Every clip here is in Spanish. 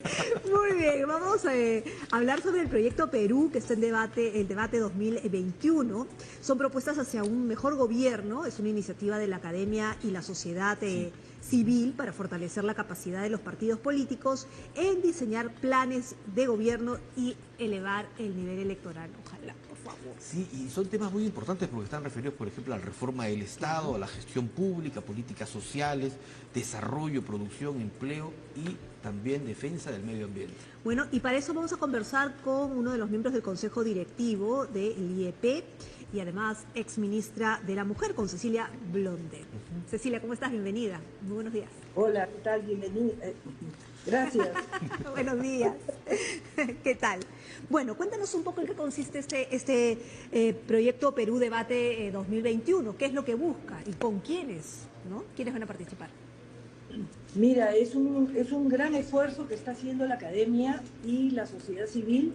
Muy bien, vamos a hablar sobre el proyecto Perú que está en debate, el debate 2021. Son propuestas hacia un mejor gobierno, es una iniciativa de la academia y la sociedad Sí. Ujú. civil para fortalecer la capacidad de los partidos políticos en diseñar planes de gobierno y elevar el nivel electoral. Ojalá, por favor. Sí, y son temas muy importantes porque están referidos, por ejemplo, a la reforma del Estado, Claro. a la gestión pública, políticas sociales, desarrollo, producción, empleo y también defensa del medio ambiente. Bueno, y para eso vamos a conversar con uno de los miembros del Consejo Directivo del IEP y además exministra de la Mujer, con Cecilia Blonde. Cecilia, ¿cómo estás? Bienvenida. Muy buenos días. Hola, ¿qué tal? Bienvenido. Gracias. Buenos días. ¿Qué tal? Bueno, cuéntanos un poco en qué consiste este proyecto Perú Debate 2021. ¿Qué es lo que busca y con quiénes? ¿No? ¿Quiénes van a participar? Mira, es un gran esfuerzo que está haciendo la academia y la sociedad civil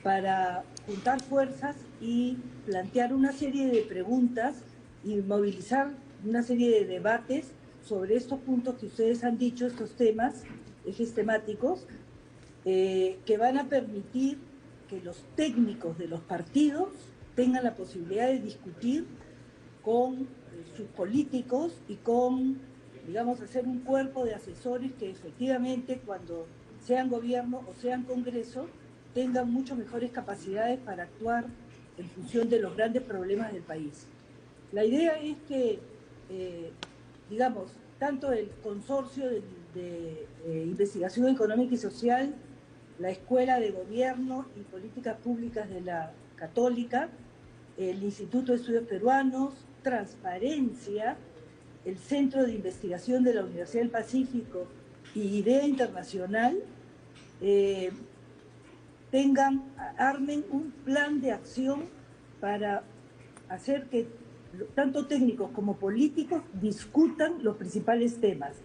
para juntar fuerzas y plantear una serie de preguntas y movilizar una serie de debates sobre estos puntos que ustedes han dicho, estos temas, ejes temáticos, que van a permitir que los técnicos de los partidos tengan la posibilidad de discutir con sus políticos y con, digamos, hacer un cuerpo de asesores que efectivamente cuando sean gobierno o sean congreso tengan mucho mejores capacidades para actuar en función de los grandes problemas del país. La idea es que, digamos, tanto el Consorcio de Investigación Económica y Social, la Escuela de Gobierno y Políticas Públicas de la Católica, el Instituto de Estudios Peruanos, Transparencia, el Centro de Investigación de la Universidad del Pacífico y IDEA Internacional, eh, armen un plan de acción para hacer que tanto técnicos como políticos discutan los principales temas.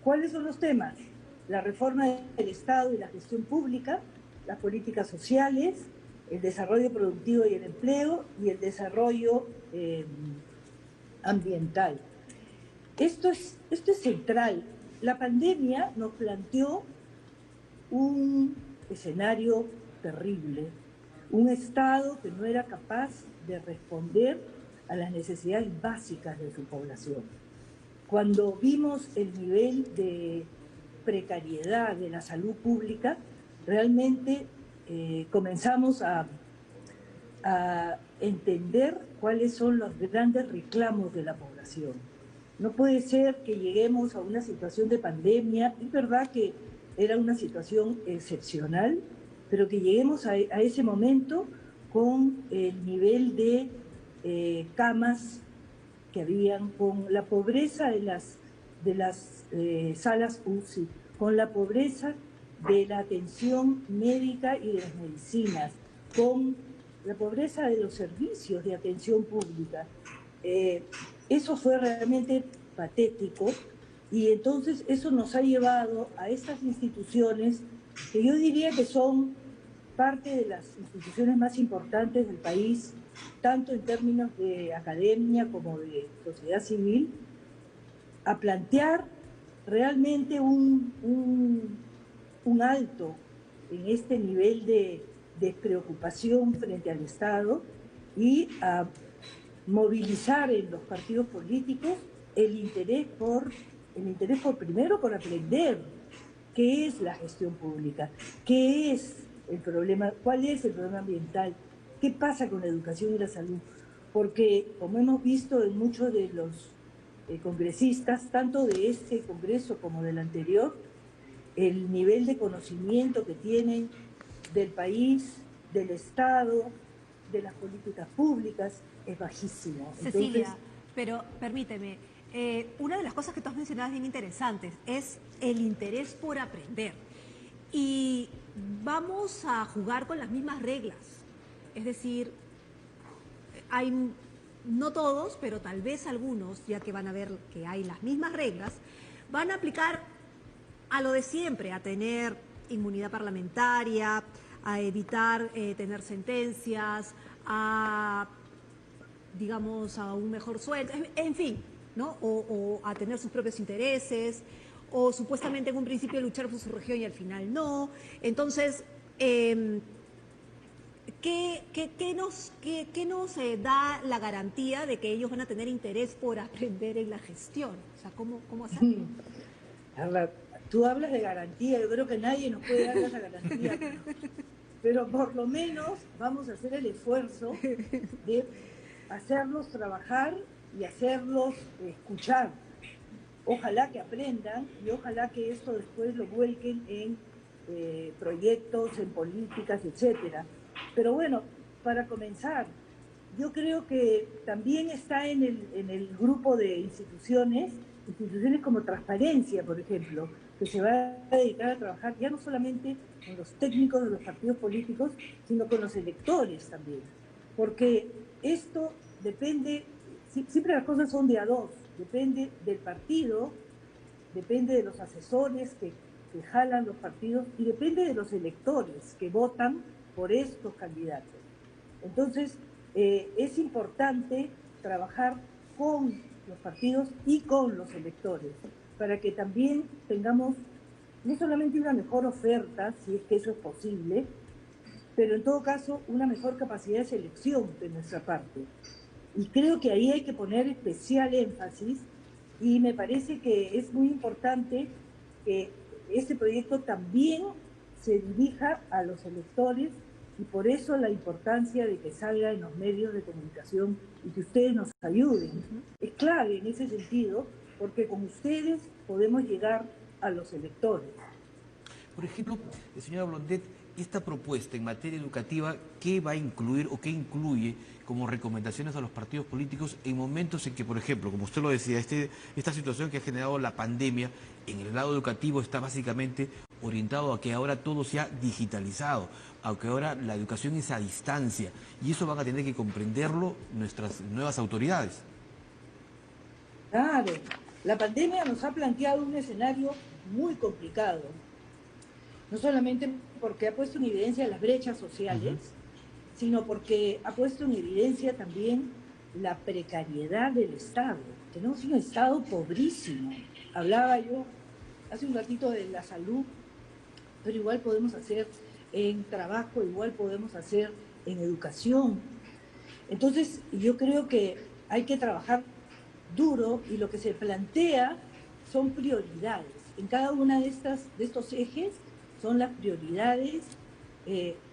¿Cuáles son los temas? La reforma del Estado y la gestión pública, las políticas sociales, el desarrollo productivo y el empleo y el desarrollo ambiental. Esto es central. La pandemia nos planteó un escenario terrible, un Estado que no era capaz de responder a las necesidades básicas de su población. Cuando vimos el nivel de precariedad de la salud pública, realmente comenzamos a entender cuáles son los grandes reclamos de la población. No puede ser que lleguemos a una situación de pandemia, es verdad que era una situación excepcional, pero que lleguemos a ese momento con el nivel de camas que habían, con la pobreza de las salas UCI, con la pobreza de la atención médica y de las medicinas, con la pobreza de los servicios de atención pública. Eso fue realmente patético y entonces eso nos ha llevado a estas instituciones que yo diría que son parte de las instituciones más importantes del país, tanto en términos de academia como de sociedad civil, a plantear realmente un alto en este nivel de despreocupación frente al Estado y a movilizar en los partidos políticos el interés por primero por aprender qué es la gestión pública, qué es el problema, cuál es el problema ambiental, qué pasa con la educación y la salud, porque como hemos visto en muchos de los congresistas, tanto de este congreso como del anterior, el nivel de conocimiento que tienen del país, del Estado, de las políticas públicas, es bajísimo. Cecilia, Entonces, pero permíteme, una de las cosas que tú has mencionado es bien interesantes, es el interés por aprender. Y vamos a jugar con las mismas reglas. Es decir, hay, no todos, pero tal vez algunos, ya que van a ver que hay las mismas reglas, van a aplicar a lo de siempre, a tener inmunidad parlamentaria, a evitar tener sentencias, a, digamos, a un mejor sueldo, en fin, ¿no? O a tener sus propios intereses, o supuestamente en un principio luchar por su región y al final no. Entonces, ¿qué nos da la garantía de que ellos van a tener interés por aprender en la gestión? O sea, ¿cómo hacerlo? Carla, tú hablas de garantía, yo creo que nadie nos puede dar esa garantía, pero por lo menos vamos a hacer el esfuerzo de hacerlos trabajar y hacerlos escuchar. Ojalá que aprendan y ojalá que esto después lo vuelquen en proyectos, en políticas, etcétera. Pero bueno, para comenzar, yo creo que también está en el grupo de instituciones como Transparencia, por ejemplo, que se va a dedicar a trabajar ya no solamente con los técnicos de los partidos políticos, sino con los electores también. Porque esto depende, siempre las cosas son de a dos, depende del partido, depende de los asesores que jalan los partidos y depende de los electores que votan por estos candidatos. Entonces, es importante trabajar con los partidos y con los electores para que también tengamos no solamente una mejor oferta, si es que eso es posible, pero en todo caso una mejor capacidad de selección de nuestra parte. Y creo que ahí hay que poner especial énfasis y me parece que es muy importante que este proyecto también se dirija a los electores y por eso la importancia de que salga en los medios de comunicación y que ustedes nos ayuden. Es clave en ese sentido porque con ustedes podemos llegar a los electores. Por ejemplo, señora Blondet, esta propuesta en materia educativa, ¿qué va a incluir o qué incluye como recomendaciones a los partidos políticos en momentos en que, por ejemplo, como usted lo decía, esta situación que ha generado la pandemia, en el lado educativo está básicamente orientado a que ahora todo sea digitalizado, a que ahora la educación es a distancia, y eso van a tener que comprenderlo nuestras nuevas autoridades? Claro, la pandemia nos ha planteado un escenario muy complicado. No solamente porque ha puesto en evidencia las brechas sociales, sino porque ha puesto en evidencia también la precariedad del Estado. Tenemos un Estado pobrísimo. Hablaba yo hace un ratito de la salud, pero igual podemos hacer en trabajo, igual podemos hacer en educación. Entonces, yo creo que hay que trabajar duro y lo que se plantea son prioridades. En cada una de estos ejes son las prioridades,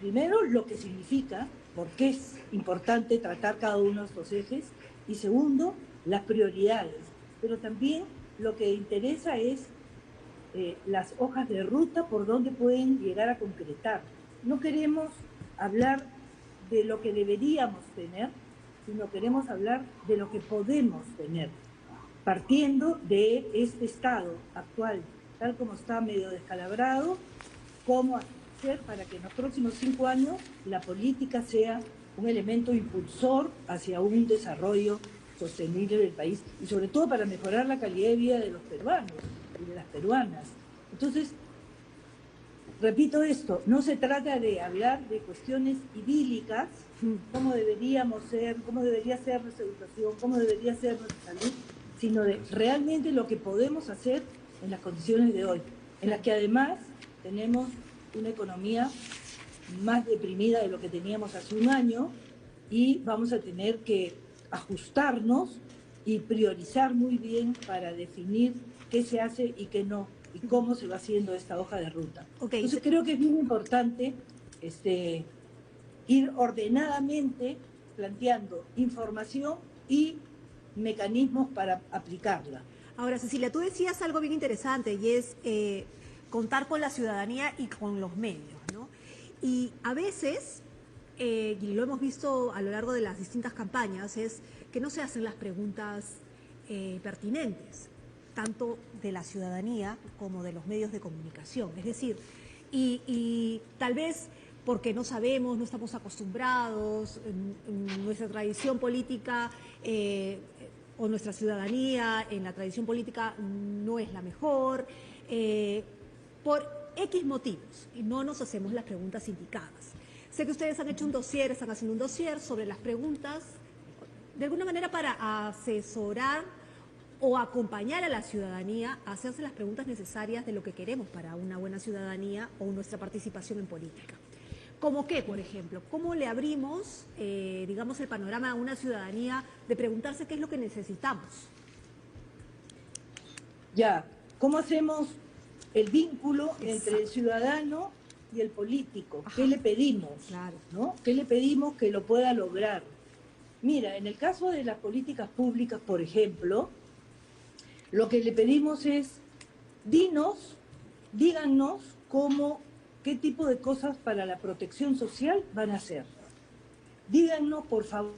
primero lo que significa, por qué es importante tratar cada uno de estos ejes, y segundo, las prioridades. Pero también lo que interesa es las hojas de ruta por donde pueden llegar a concretar. No queremos hablar de lo que deberíamos tener, sino queremos hablar de lo que podemos tener, partiendo de este estado actual, tal como está medio descalabrado, cómo hacer para que en los próximos 5 años la política sea un elemento impulsor hacia un desarrollo sostenible del país y sobre todo para mejorar la calidad de vida de los peruanos y de las peruanas. Entonces, repito esto, no se trata de hablar de cuestiones idílicas, cómo deberíamos ser, cómo debería ser nuestra educación, cómo debería ser nuestra salud, sino de realmente lo que podemos hacer en las condiciones de hoy, en las que además tenemos una economía más deprimida de lo que teníamos hace un año y vamos a tener que ajustarnos y priorizar muy bien para definir qué se hace y qué no, y cómo se va haciendo esta hoja de ruta. Okay. Entonces creo que es muy importante ir ordenadamente planteando información y mecanismos para aplicarla. Ahora, Cecilia, tú decías algo bien interesante y es contar con la ciudadanía y con los medios, ¿no? Y a veces, y lo hemos visto a lo largo de las distintas campañas, es que no se hacen las preguntas pertinentes, tanto de la ciudadanía como de los medios de comunicación. Es decir, y tal vez porque no sabemos, no estamos acostumbrados, en nuestra tradición política o nuestra ciudadanía en la tradición política no es la mejor, por X motivos, y no nos hacemos las preguntas indicadas. Sé que ustedes han hecho un dossier, están haciendo un dossier sobre las preguntas, de alguna manera para asesorar o acompañar a la ciudadanía a hacerse las preguntas necesarias de lo que queremos para una buena ciudadanía o nuestra participación en política. ¿Cómo qué, por ejemplo? ¿Cómo le abrimos, digamos, el panorama a una ciudadanía de preguntarse qué es lo que necesitamos? Ya, ¿cómo hacemos el vínculo Exacto. entre el ciudadano y el político? Ajá. ¿Qué le pedimos? Claro. ¿No? ¿Qué le pedimos que lo pueda lograr? Mira, en el caso de las políticas públicas, por ejemplo, lo que le pedimos es, díganos qué tipo de cosas para la protección social van a hacer. Díganos, por favor.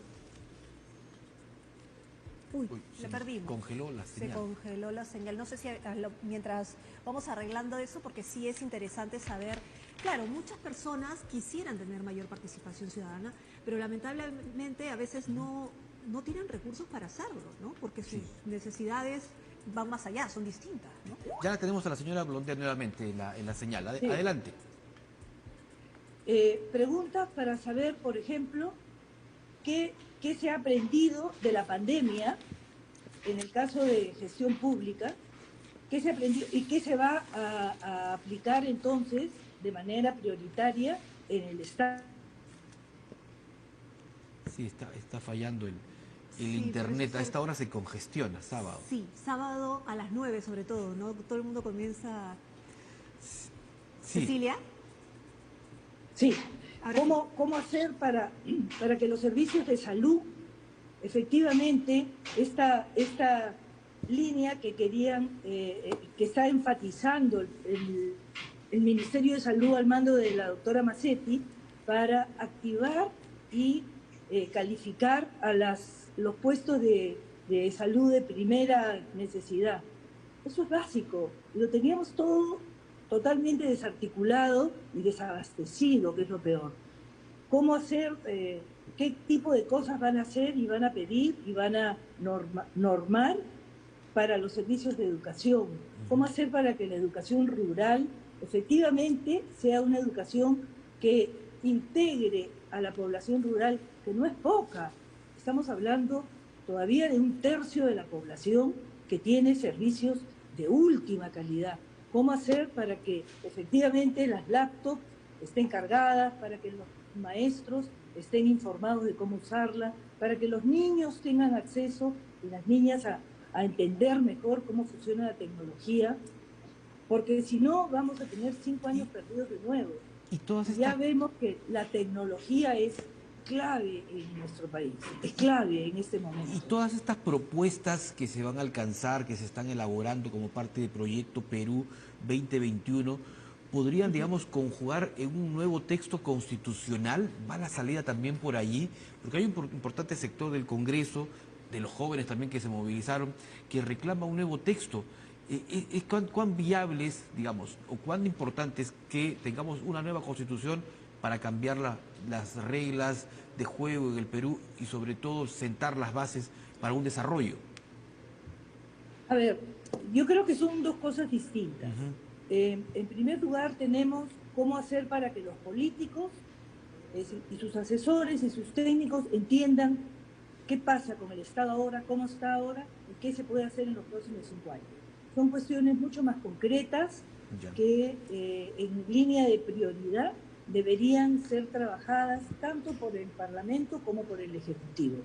Uy, Se le nos perdimos. congeló la señal. Se congeló la señal. No sé si mientras vamos arreglando eso, porque sí es interesante saber. Claro, muchas personas quisieran tener mayor participación ciudadana, pero lamentablemente a veces no tienen recursos para hacerlo, ¿no? Porque sus necesidades van más allá, son distintas, ¿no? Ya la tenemos a la señora Blondet nuevamente en la señal. Sí. Adelante. Preguntas para saber, por ejemplo, qué se ha aprendido de la pandemia, en el caso de gestión pública, qué se aprendió y qué se va a aplicar entonces de manera prioritaria en el Estado. Sí, está fallando el Sí, internet. pero A esta hora se congestiona, sábado. Sí, sábado a las 9 sobre todo, ¿no? Todo el mundo comienza... Sí. Cecilia. Sí, Ahora ¿cómo hacer para que los servicios de salud, efectivamente, esta línea que querían, que está enfatizando el Ministerio de Salud al mando de la doctora Massetti, para activar y calificar a los puestos de salud de primera necesidad? Eso es básico, y lo teníamos todo totalmente desarticulado y desabastecido, que es lo peor. ¿Cómo hacer, qué tipo de cosas van a hacer y van a pedir y van a normar para los servicios de educación? ¿Cómo hacer para que la educación rural efectivamente sea una educación que integre a la población rural, que no es poca? Estamos hablando todavía de 1/3 de la población que tiene servicios de última calidad. ¿Cómo hacer para que efectivamente las laptops estén cargadas, para que los maestros estén informados de cómo usarla, para que los niños tengan acceso y las niñas a entender mejor cómo funciona la tecnología? Porque si no, vamos a tener 5 años perdidos de nuevo. Y todas Ya estas... vemos que la tecnología es clave en nuestro país, es clave en este momento. Y todas estas propuestas que se van a alcanzar, que se están elaborando como parte del proyecto Perú 2021, podrían, digamos, conjugar en un nuevo texto constitucional. ¿Va la salida también por allí? Porque hay un importante sector del Congreso, de los jóvenes también que se movilizaron, que reclama un nuevo texto. ¿Cuán viables, digamos, o cuán importante es que tengamos una nueva constitución para cambiar las reglas de juego en el Perú y sobre todo sentar las bases para un desarrollo? A ver, yo creo que son dos cosas distintas. En primer lugar, tenemos cómo hacer para que los políticos y sus asesores y sus técnicos entiendan qué pasa con el Estado ahora, cómo está ahora y qué se puede hacer en los próximos 5 años. Son cuestiones mucho más concretas que en línea de prioridad deberían ser trabajadas tanto por el Parlamento como por el Ejecutivo.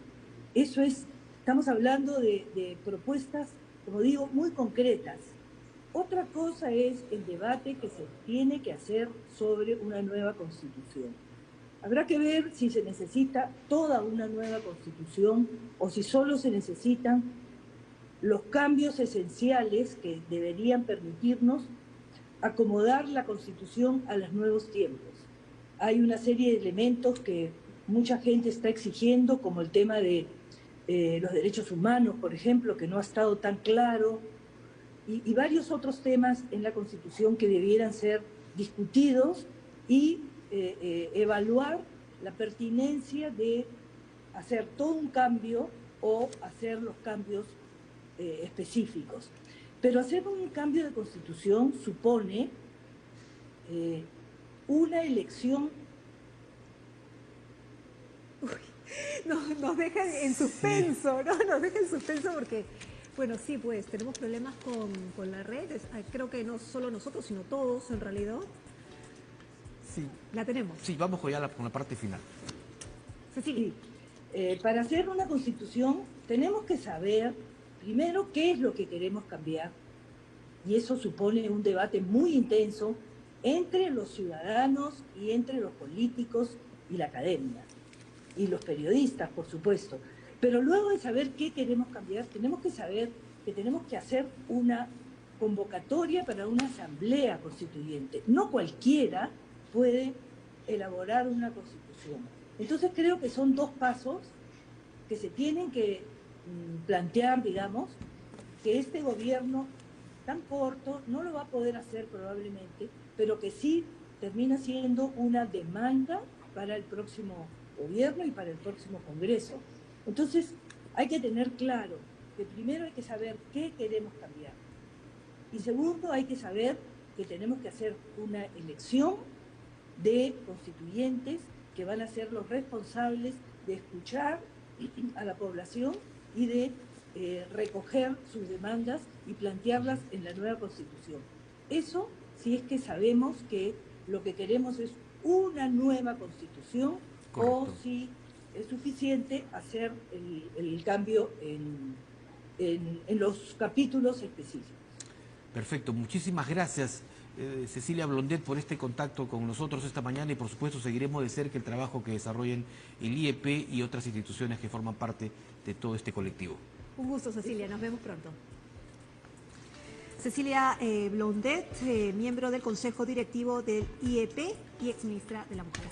Eso es, estamos hablando de propuestas, como digo, muy concretas. Otra cosa es el debate que se tiene que hacer sobre una nueva Constitución. Habrá que ver si se necesita toda una nueva Constitución o si solo se necesitan los cambios esenciales que deberían permitirnos acomodar la Constitución a los nuevos tiempos. Hay una serie de elementos que mucha gente está exigiendo, como el tema de los derechos humanos, por ejemplo, que no ha estado tan claro, y varios otros temas en la Constitución que debieran ser discutidos y evaluar la pertinencia de hacer todo un cambio o hacer los cambios específicos. Pero hacer un cambio de Constitución supone una elección. Nos deja en suspenso, ¿no? Nos deja en suspenso porque Bueno, sí, pues tenemos problemas con la red. Creo que no solo nosotros, sino todos en realidad. Sí, La tenemos. sí, vamos con la parte final. Cecilia. Sí. Para hacer una constitución tenemos que saber primero qué es lo que queremos cambiar, y eso supone un debate muy intenso entre los ciudadanos y entre los políticos y la academia, y los periodistas, por supuesto. Pero luego de saber qué queremos cambiar, tenemos que saber que tenemos que hacer una convocatoria para una asamblea constituyente. No cualquiera puede elaborar una constitución. Entonces creo que son dos pasos que se tienen que plantear, digamos, que este gobierno tan corto no lo va a poder hacer probablemente, pero que sí termina siendo una demanda para el próximo gobierno y para el próximo Congreso. Entonces hay que tener claro que primero hay que saber qué queremos cambiar, y segundo hay que saber que tenemos que hacer una elección de constituyentes que van a ser los responsables de escuchar a la población y de recoger sus demandas y plantearlas en la nueva Constitución. Eso si es que sabemos que lo que queremos es una nueva Constitución. Correcto. O si es suficiente hacer el cambio en los capítulos específicos. Perfecto, muchísimas gracias. Cecilia Blondet, por este contacto con nosotros esta mañana, y por supuesto seguiremos de cerca el trabajo que desarrollen el IEP y otras instituciones que forman parte de todo este colectivo. Un gusto, Cecilia, nos vemos pronto. Cecilia Blondet, miembro del Consejo Directivo del IEP y exministra de la Mujer.